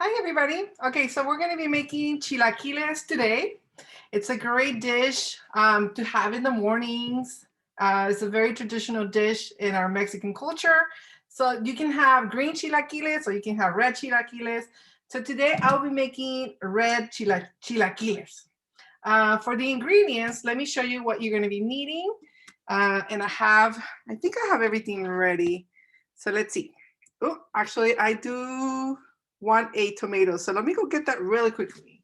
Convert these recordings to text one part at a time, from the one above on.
Hi, everybody. Okay, so we're going to be making chilaquiles today. It's a great dish to have in the mornings. It's a very traditional dish in our Mexican culture. So you can have green chilaquiles or you can have red chilaquiles. So today I'll be making red chilaquiles. For the ingredients, let me show you what you're going to be needing. And I think I have everything ready. So let's see. Oh, actually, I do want a tomato. So let me go get that really quickly.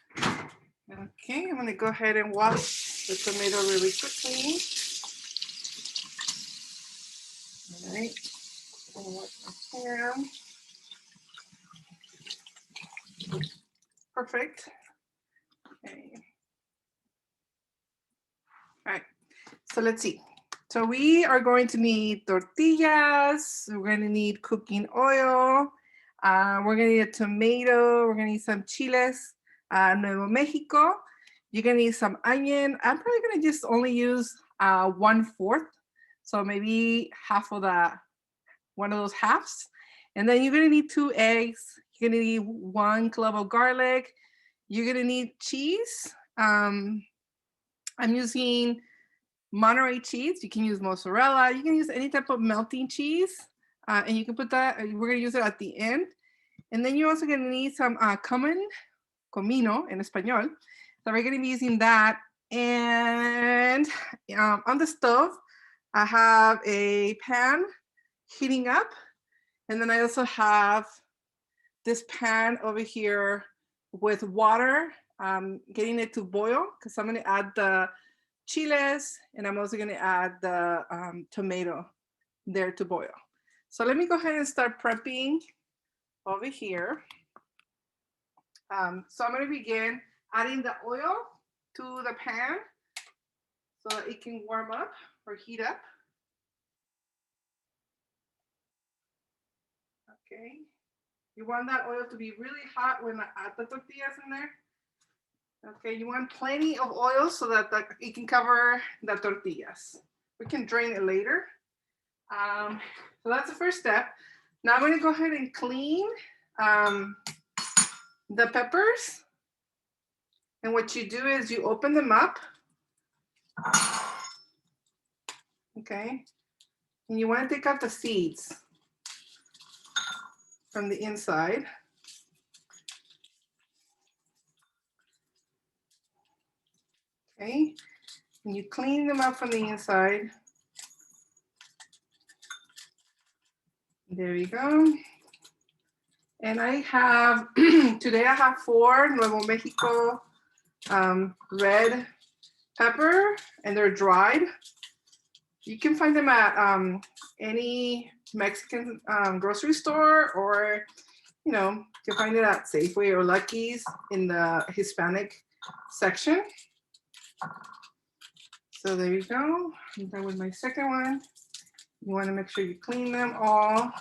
Okay, I'm gonna go ahead and wash the tomato really quickly. All right, wash my pan. Perfect. Okay. All right, so let's see. So we are going to need tortillas. We're going to need cooking oil. We're going to need a tomato. We're going to need some chiles, Nuevo Mexico. You're going to need some onion. I'm probably going to just only use 1/4. So maybe half of one of those halves. And then you're going to need 2 eggs. You're going to need 1 clove of garlic. You're going to need cheese. I'm using Monterey cheese. You can use mozzarella. You can use any type of melting cheese. And you can put that, we're going to use it at the end. And then you're also going to need some cumin, comino in Espanol. So we're going to be using that. And on the stove, I have a pan heating up. And then I also have this pan over here with water, getting it to boil because I'm going to add the chiles, and I'm also going to add the tomato there to boil. So let me go ahead and start prepping over here. So I'm going to begin adding the oil to the pan so that it can warm up or heat up. Okay. You want that oil to be really hot when I add the tortillas in there. Okay, you want plenty of oil so that it can cover the tortillas. We can drain it later. So that's the first step. Now I'm going to go ahead and clean the peppers. And what you do is you open them up. Okay. And you want to take out the seeds from the inside. Okay. And you clean them up from the inside. There you go. And I have, today I have 4 Nuevo Mexico red pepper, and they're dried. You can find them at any Mexican grocery store, or, you know, you can find it at Safeway or Lucky's in the Hispanic section. So there you go. I'm done with my second one. You want to make sure you clean them all.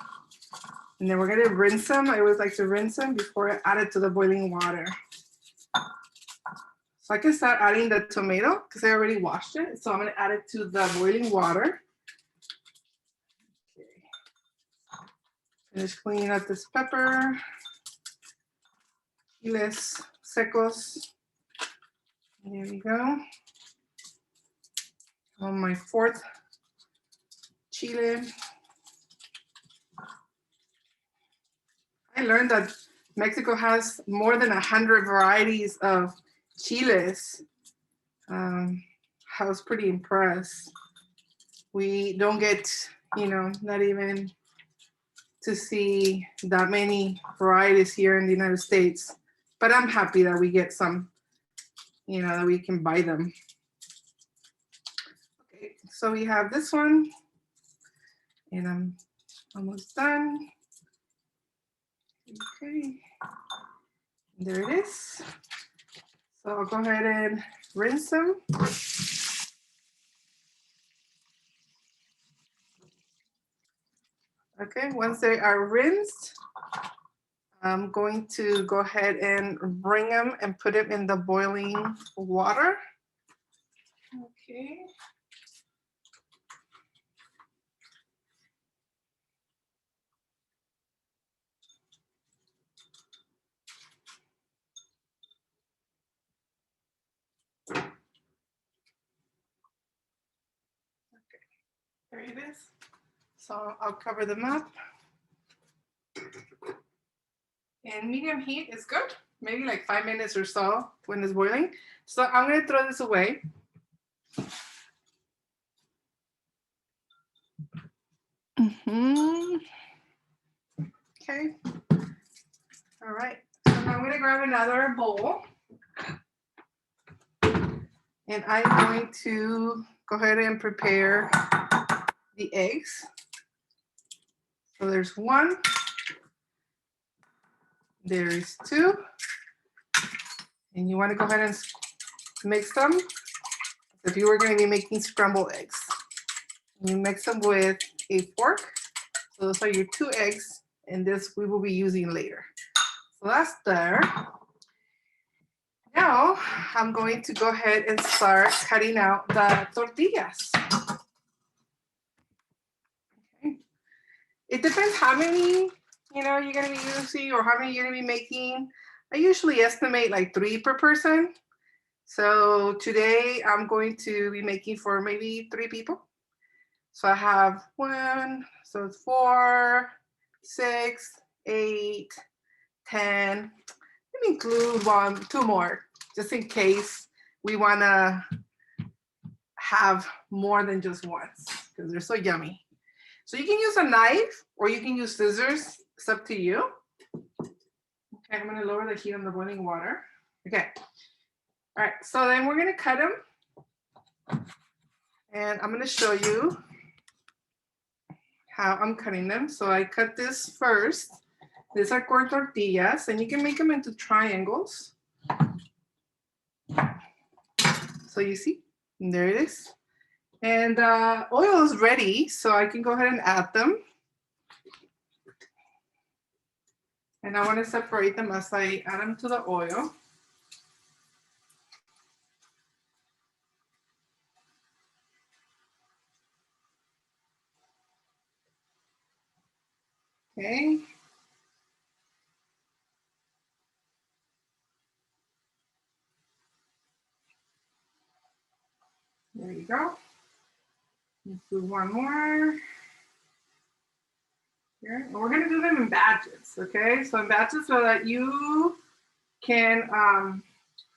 And then we're going to rinse them. I always like to rinse them before I add it to the boiling water. So I can start adding the tomato because I already washed it. So I'm going to add it to the boiling water. Okay. Finish cleaning up this pepper. Chiles secos. There we go. On my 4th chile. I learned that Mexico has more than 100 varieties of chiles. I was pretty impressed. We don't get, not even to see that many varieties here in the United States. But I'm happy that we get some, that we can buy them. Okay, so we have this one, and I'm almost done. Okay, there it is. So I'll go ahead and rinse them. Okay, once they are rinsed, I'm going to go ahead and bring them and put them in the boiling water. Okay. There it is. So I'll cover them up. And medium heat is good. Maybe like 5 minutes or so when it's boiling. So I'm gonna throw this away. Okay. All right. So now I'm gonna grab another bowl. And I'm going to go ahead and prepare the eggs. So there's one. There's two. And you want to go ahead and mix them. If you were going to be making scrambled eggs, you mix them with a fork. So those are your 2 eggs, and this we will be using later. So that's there. Now I'm going to go ahead and start cutting out the tortillas. Okay. It depends how many you're going to be using or how many you're going to be making. I usually estimate like 3 per person. So today I'm going to be making for maybe 3 people. So I have 1, so it's 4, 6, 8, 10. Let me include 2 more, just in case we want to have more than just once, because they're so yummy. So you can use a knife or you can use scissors. It's up to you. Okay, I'm going to lower the heat on the boiling water. Okay. All right, so then we're going to cut them. And I'm going to show you how I'm cutting them. So I cut this first. These are corn tortillas, and you can make them into triangles. So you see, and there it is. And oil is ready, so I can go ahead and add them. And I want to separate them as I add them to the oil. Okay. There you go. Let's do one more. Here. And we're going to do them in batches, okay? So in batches so that you can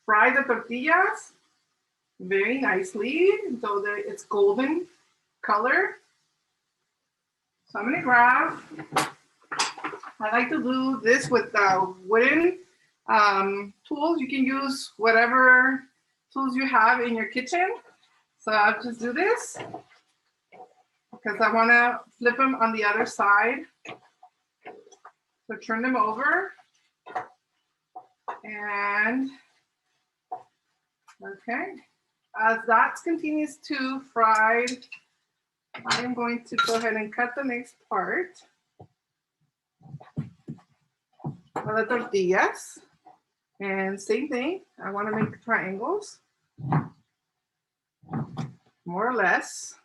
fry the tortillas very nicely so that it's golden color. So I'm going to grab, I like to do this with wooden tools. You can use whatever tools you have in your kitchen. So I'll just do this because I want to flip them on the other side. So turn them over. And, okay. As that continues to fry, I am going to go ahead and cut the next part of the tortillas. And same thing, I want to make triangles, more or less.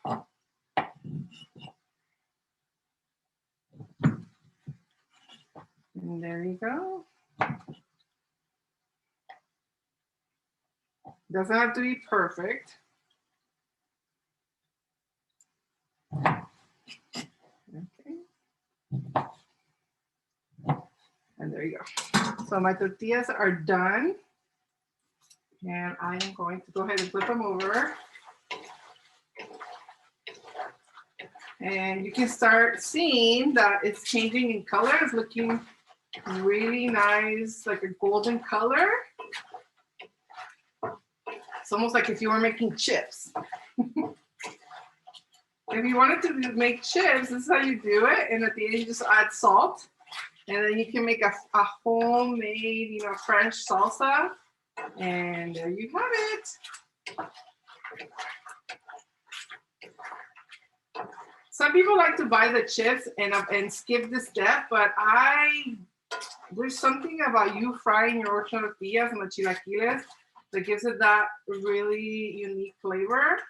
And there you go. Doesn't have to be perfect. Okay. And there you go. So my tortillas are done. And I am going to go ahead and flip them over. And you can start seeing that it's changing in color. It's looking really nice, like a golden color. It's almost like if you were making chips. If you wanted to make chips, this is how you do it. And at the end, you just add salt. And then you can make a homemade, French salsa. And there you have it. Some people like to buy the chips and skip this step, but there's something about you frying your tortillas and the chilaquiles that gives it that really unique flavor.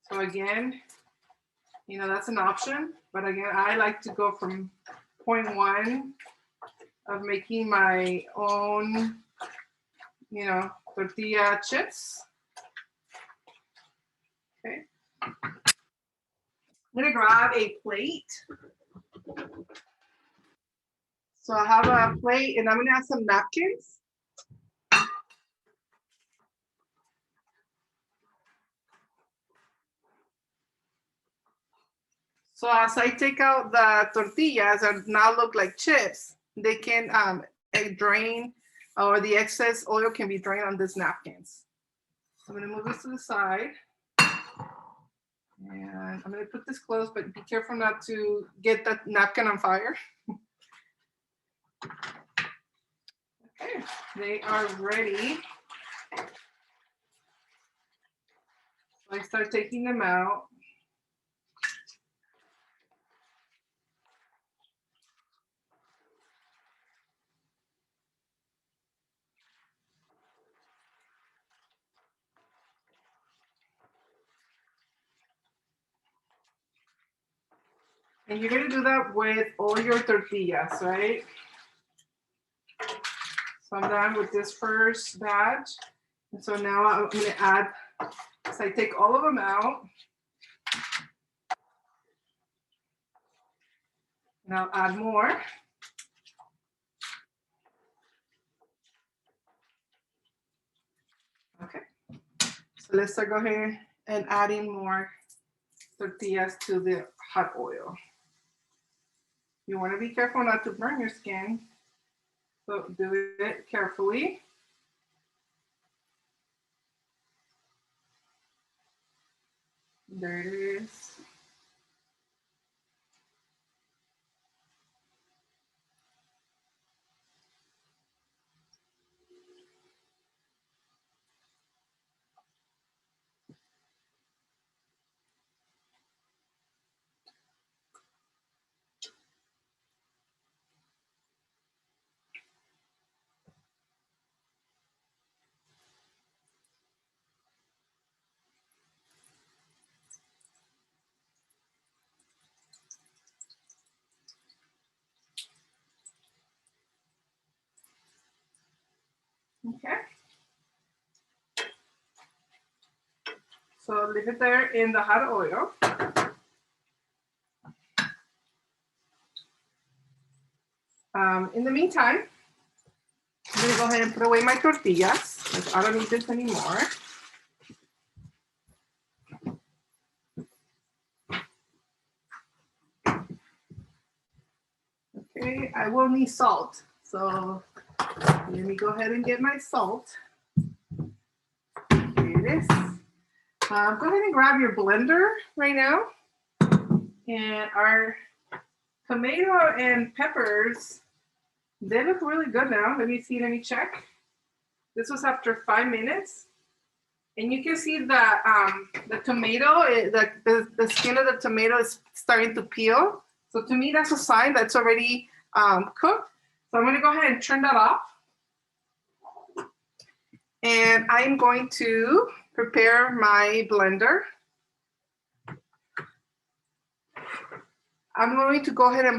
So again, that's an option. But again, I like to go from point 1 of making my own, tortilla chips. Okay. gonna grab a plate. So I have a plate and I'm gonna add some napkins. So as I take out the tortillas that now look like chips, they can drain, or the excess oil can be drained on these napkins. So I'm gonna move this to the side. And I'm gonna put this close, but be careful not to get that napkin on fire. Okay, they are ready. So I start taking them out. And you're gonna do that with all your tortillas, right? So I'm done with this first batch. And so now I'm gonna add, so I take all of them out. And I'll add more. Okay, so let's start go ahead and adding more tortillas to the hot oil. You wanna be careful not to burn your skin. So do it carefully. There it is. Okay. So leave it there in the hot oil. In the meantime, I'm gonna go ahead and put away my tortillas because I don't need this anymore. Okay, I will need salt. So let me go ahead and get my salt. Here it is. Go ahead and grab your blender right now. And our tomato and peppers, they look really good now. Let me see, let me check. This was after 5 minutes. And you can see that the tomato, the skin of the tomato is starting to peel. So to me, that's a sign that's already cooked. So I'm gonna go ahead and turn that off. And I'm going to prepare my blender. I'm going to go ahead and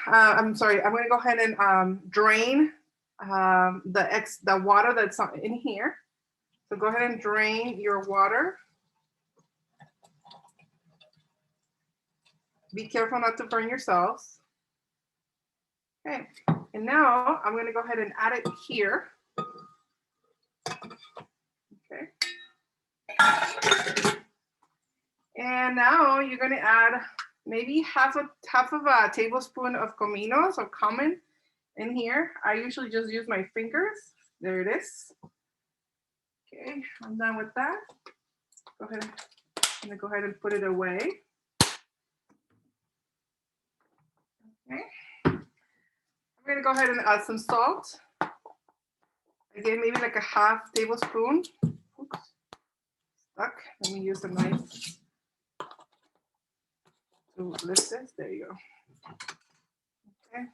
I'm gonna go ahead and drain the water that's in here. So go ahead and drain your water. Be careful not to burn yourselves. Okay, and now I'm gonna go ahead and add it here. Okay. And now you're gonna add maybe half of a tablespoon of cominos or cumin in here. I usually just use my fingers. There it is. Okay, I'm done with that. Go ahead. I'm gonna go ahead and put it away. Okay. I'm gonna go ahead and add some salt. Again, maybe like a half tablespoon. Oops. Stuck. Let me use a knife to lift this. There you go. Okay.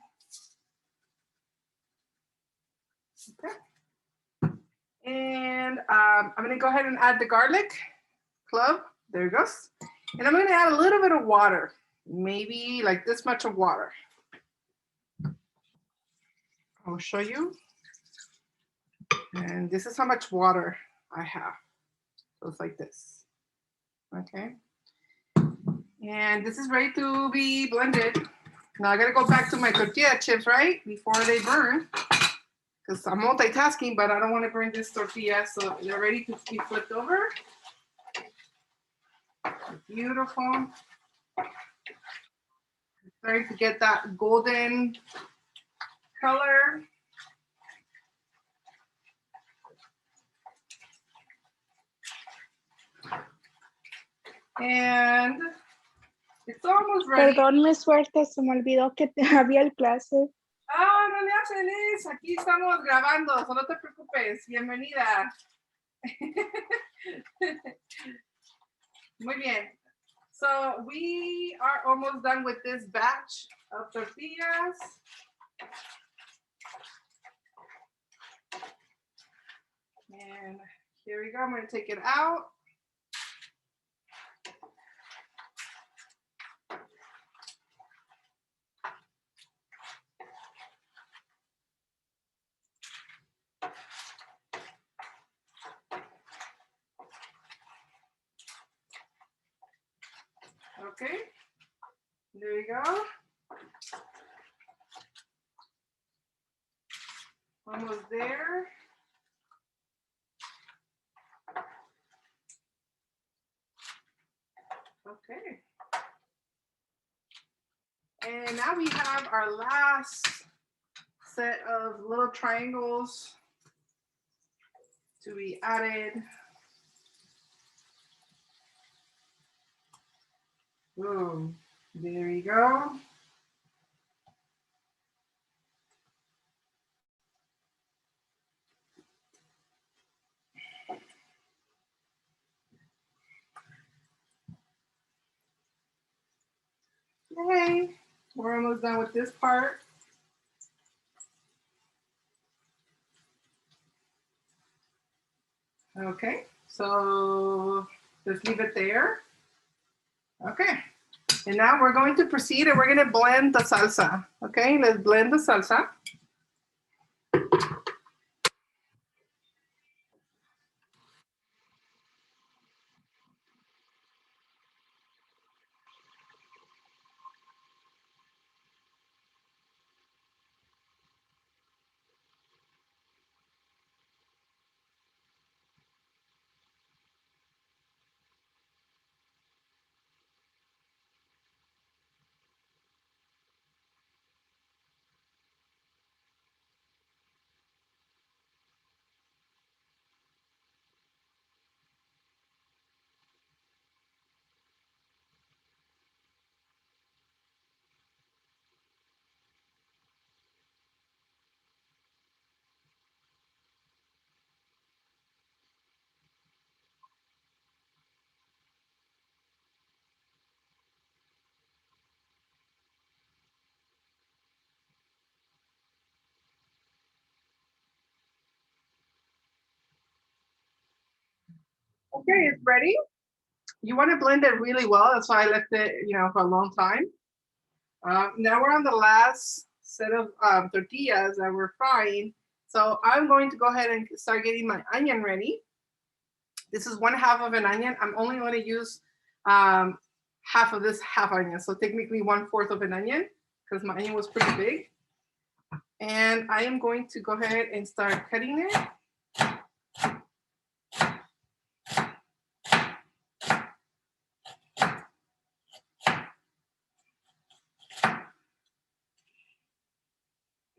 Okay. And I'm gonna go ahead and add the garlic clove. There it goes. And I'm gonna add a little bit of water, maybe like this much of water. I'll show you. And this is how much water I have. So it's like this. Okay. And this is ready to be blended. Now I gotta go back to my tortilla chips, right? Before they burn. Because I'm multitasking, but I don't want to burn this tortilla. So they're ready to be flipped over. Beautiful. Starting to get that golden color. And it's almost ready. Perdón, mi suerte, se me olvidó que había el clase. Ah, no le hacen eso. Aquí estamos grabando, so no te preocupes. Bienvenida. Muy bien. So we are almost done with this batch of tortillas. And here we go. I'm going to take it out. Okay, there you go. Almost there. Okay. And now we have our last set of little triangles to be added. Boom. There you go. Okay, we're almost done with this part. Okay, so let's leave it there. Okay, and now we're going to proceed and we're going to blend the salsa. Okay, let's blend the salsa. Okay, it's ready. You want to blend it really well. That's why I left it, for a long time. Now we're on the last set of tortillas that we're frying. So I'm going to go ahead and start getting my onion ready. This is 1/2 of an onion. I'm only going to use half of this half onion. So technically 1/4 of an onion because my onion was pretty big. And I am going to go ahead and start cutting it.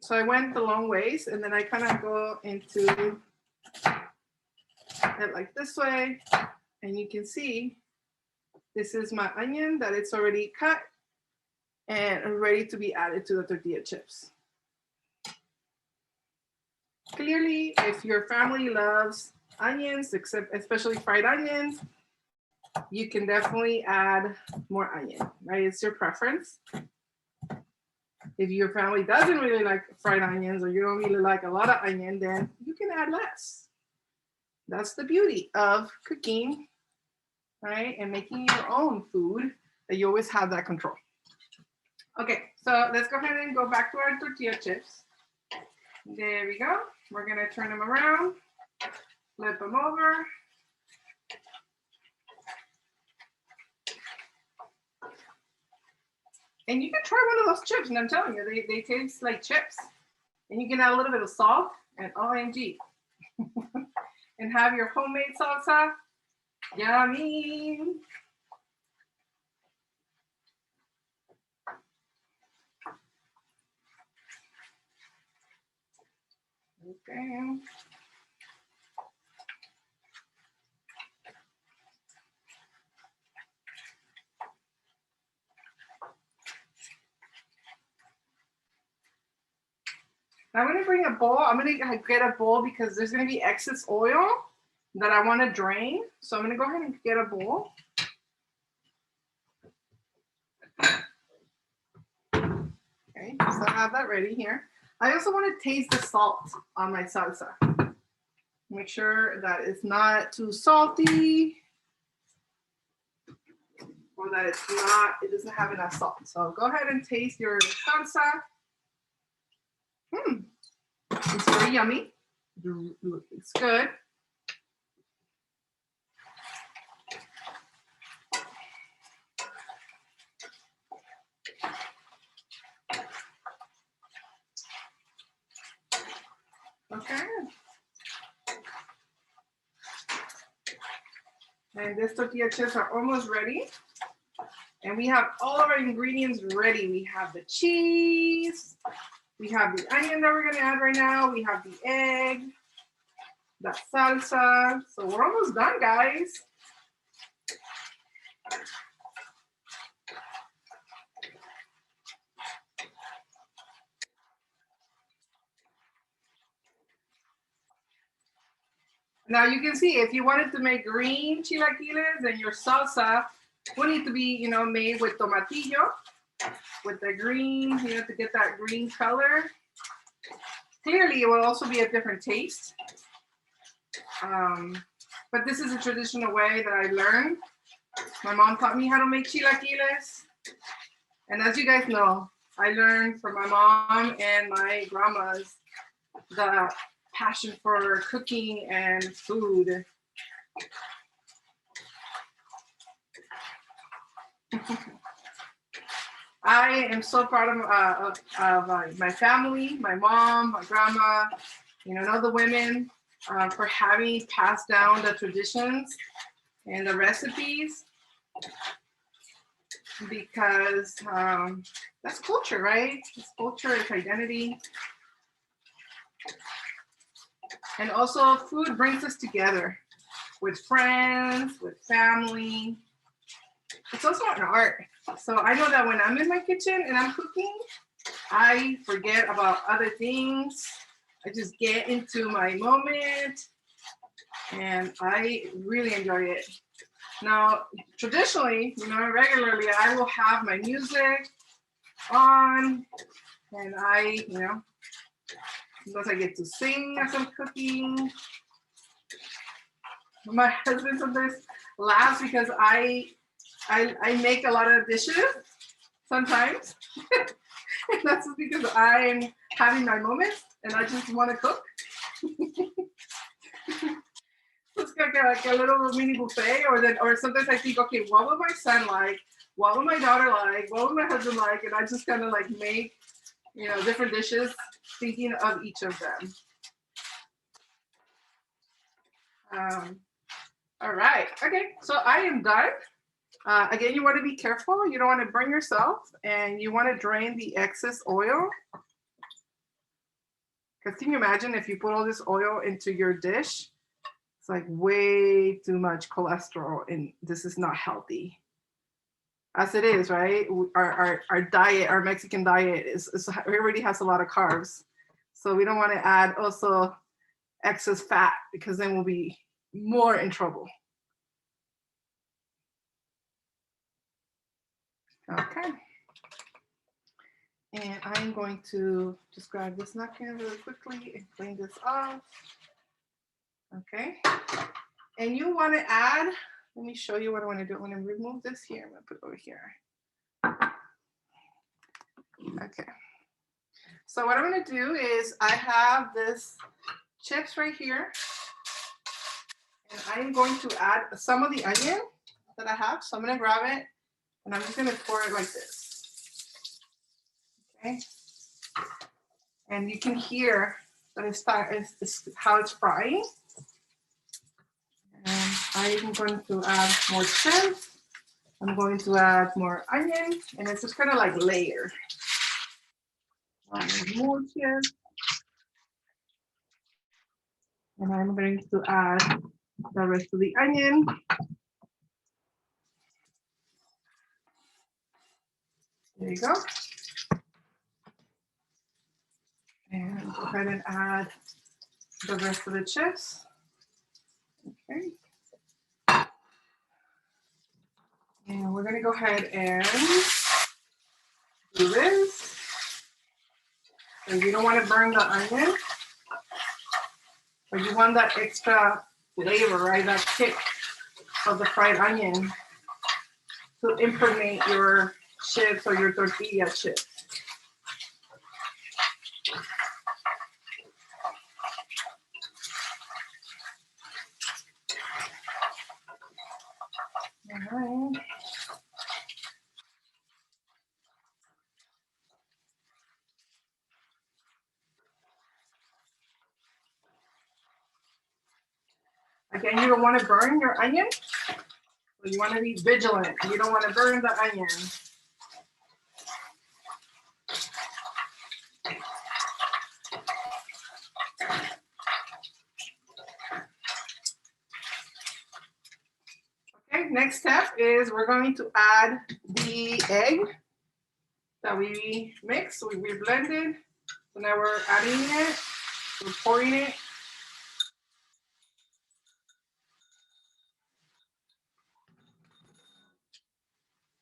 So I went the long ways and then I kind of go into it like this way. And you can see this is my onion that it's already cut and ready to be added to the tortilla chips. Clearly, if your family loves onions, especially fried onions, you can definitely add more onion, right? It's your preference. If your family doesn't really like fried onions or you don't really like a lot of onion, then you can add less. That's the beauty of cooking, right? And making your own food, that you always have that control. Okay, so let's go ahead and go back to our tortilla chips. There we go. We're gonna turn them around, flip them over. And you can try one of those chips, and I'm telling you, they taste like chips. And you can add a little bit of salt and OMG. And have your homemade salsa. Yummy. Okay. I'm gonna bring a bowl. I'm gonna get a bowl because there's gonna be excess oil that I want to drain. So I'm gonna go ahead and get a bowl. Okay, so I have that ready here. I also want to taste the salt on my salsa. Make sure that it's not too salty or that it doesn't have enough salt. So go ahead and taste your salsa. It's very yummy. It's good. Okay. And this tortilla chips are almost ready. And we have all of our ingredients ready. We have the cheese. We have the onion that we're going to add right now. We have the egg, the salsa. So we're almost done, guys. Now you can see if you wanted to make green chilaquiles, then your salsa will need to be, made with tomatillo, with the green, to get that green color. Clearly, it will also be a different taste. But this is a traditional way that I learned. My mom taught me how to make chilaquiles. And as you guys know, I learned from my mom and my grandmas the passion for cooking and food. I am so proud of my family, my mom, my grandma, all the women for having passed down the traditions and the recipes, because that's culture, right? It's culture, it's identity. And also food brings us together with friends, with family. It's also an art. So I know that when I'm in my kitchen and I'm cooking, I forget about other things. I just get into my moment and I really enjoy it. Now, traditionally, regularly, I will have my music on and sometimes I get to sing as I'm cooking. My husband sometimes laughs because I make a lot of dishes sometimes. And that's because I'm having my moments and I just want to cook. It's like a little mini buffet, or sometimes I think, okay, what would my son like? What would my daughter like? What would my husband like? And I just kind of make, different dishes, thinking of each of them. All right. Okay. So I am done. Again, you want to be careful. You don't want to burn yourself, and you want to drain the excess oil. Because can you imagine if you put all this oil into your dish? It's like way too much cholesterol, and this is not healthy. As it is, right? Our diet, our Mexican diet already has a lot of carbs. So we don't want to add also excess fat, because then we'll be more in trouble. Okay. And I'm going to just grab this napkin really quickly and clean this off. Okay. And you want to add, let me show you what I want to do. I'm going to remove this here. I'm going to put it over here. Okay. So what I'm going to do is I have this chips right here. And I'm going to add some of the onion that I have. So I'm going to grab it and I'm just going to pour it like this. Okay. And you can hear that it's how it's frying. And I'm going to add more chiles. I'm going to add more onion, and it's just kind of like layer. More chiles. And I'm going to add the rest of the onion. There you go. And go ahead and add the rest of the chips. Okay. And we're gonna go ahead and do this. So you don't want to burn the onion, but you want that extra flavor, right? That kick of the fried onion to impregnate your chips or your tortilla chips. All right. Again, you don't want to burn your onion, so you want to be vigilant. You don't want to burn the onion. Okay, next step is we're going to add the egg that we mixed, we blended. So now we're adding it, we're pouring it.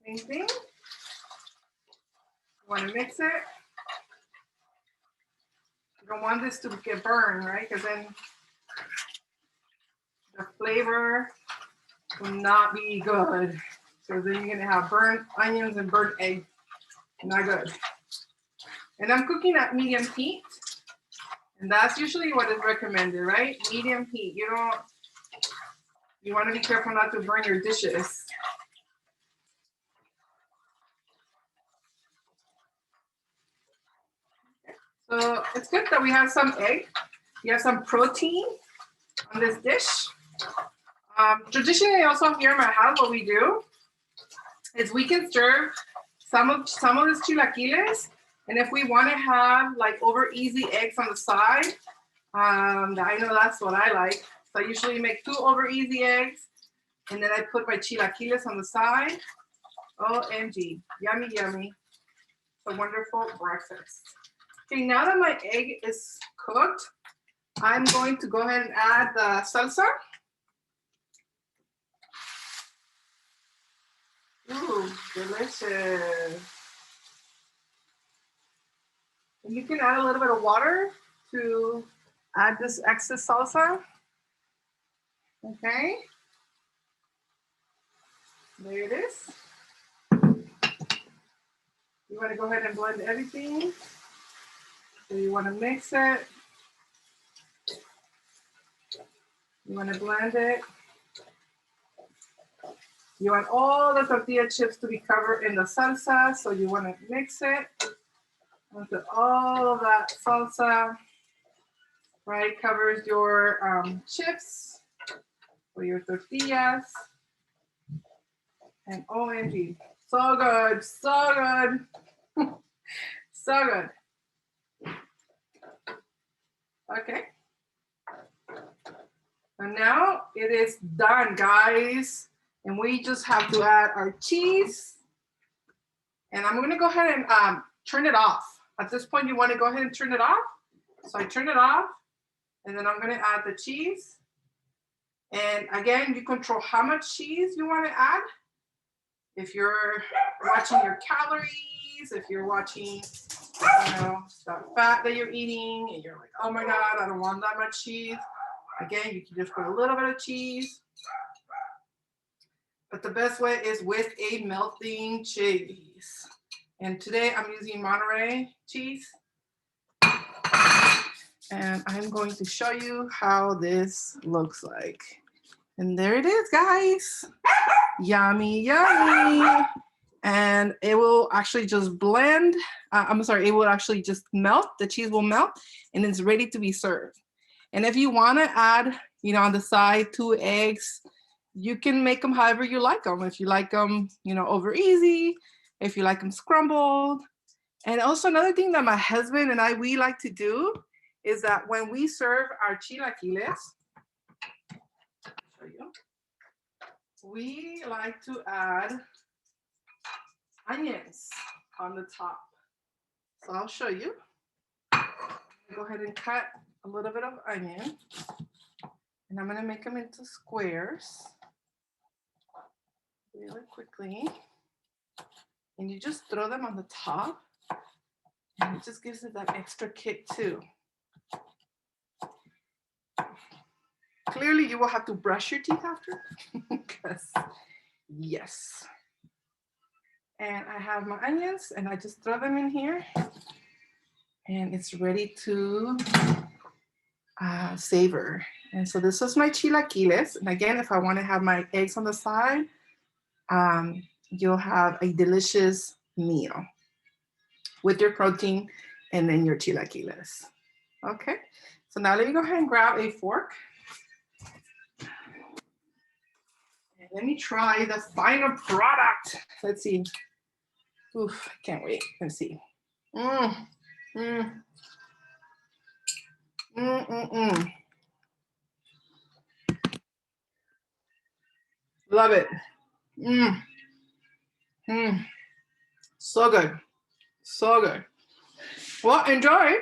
Same thing. You want to mix it. You don't want this to get burned, right? Because then the flavor will not be good. So then you're going to have burnt onions and burnt egg. Not good. And I'm cooking at medium heat. And that's usually what is recommended, right? Medium heat. You want to be careful not to burn your dishes. So it's good that we have some egg. We have some protein on this dish. Traditionally, also here in my house, what we do is we can serve some of these chilaquiles, and if we want to have like over easy eggs on the side, I know that's what I like. So I usually make 2 over easy eggs, and then I put my chilaquiles on the side. OMG, yummy, yummy. It's a wonderful breakfast. Okay, now that my egg is cooked, I'm going to go ahead and add the salsa. Ooh, delicious. And you can add a little bit of water to add this excess salsa. Okay. There it is. You want to go ahead and blend everything. So you want to mix it. You want to blend it. You want all the tortilla chips to be covered in the salsa, so you want to mix it until all of that salsa, right, covers your chips or your tortillas. And OMG, so good, so good, so good. Okay. And now it is done, guys. And we just have to add our cheese. And I'm gonna go ahead and turn it off. At this point, you wanna go ahead and turn it off. So I turn it off, and then I'm gonna add the cheese. And again, you control how much cheese you wanna add. If you're watching your calories, if you're watching, the fat that you're eating, and you're like, oh my God, I don't want that much cheese. Again, you can just put a little bit of cheese. But the best way is with a melting cheese. And today I'm using Monterey cheese. And I'm going to show you how this looks like. And there it is, guys. Yummy, yummy. and it will actually just blend. I'm sorry, it will actually just melt. The cheese will melt and it's ready to be served. And if you want to add, you know, on the side 2 eggs, you can make them however you like them. If you like them, you know, over easy, if you like them scrambled. And also another thing that my husband and I, we like to do is that when we serve our chilaquiles, show you, we like to add onions on the top. So I'll show you. Go ahead and cut a little bit of onion. And I'm gonna make them into squares really quickly. And you just throw them on the top. And it just gives it that extra kick too. Clearly you will have to brush your teeth after, because yes. And I have my onions and I just throw them in here and it's ready to savor. And so this was my chilaquiles. And again, if I want to have my eggs on the side, you'll have a delicious meal with your protein and then your chilaquiles. Okay, so now let me go ahead and grab a fork. And let me try the final product. Let's see. Oof, I can't wait. Let's see. Love it. So good. So good. Well, enjoy.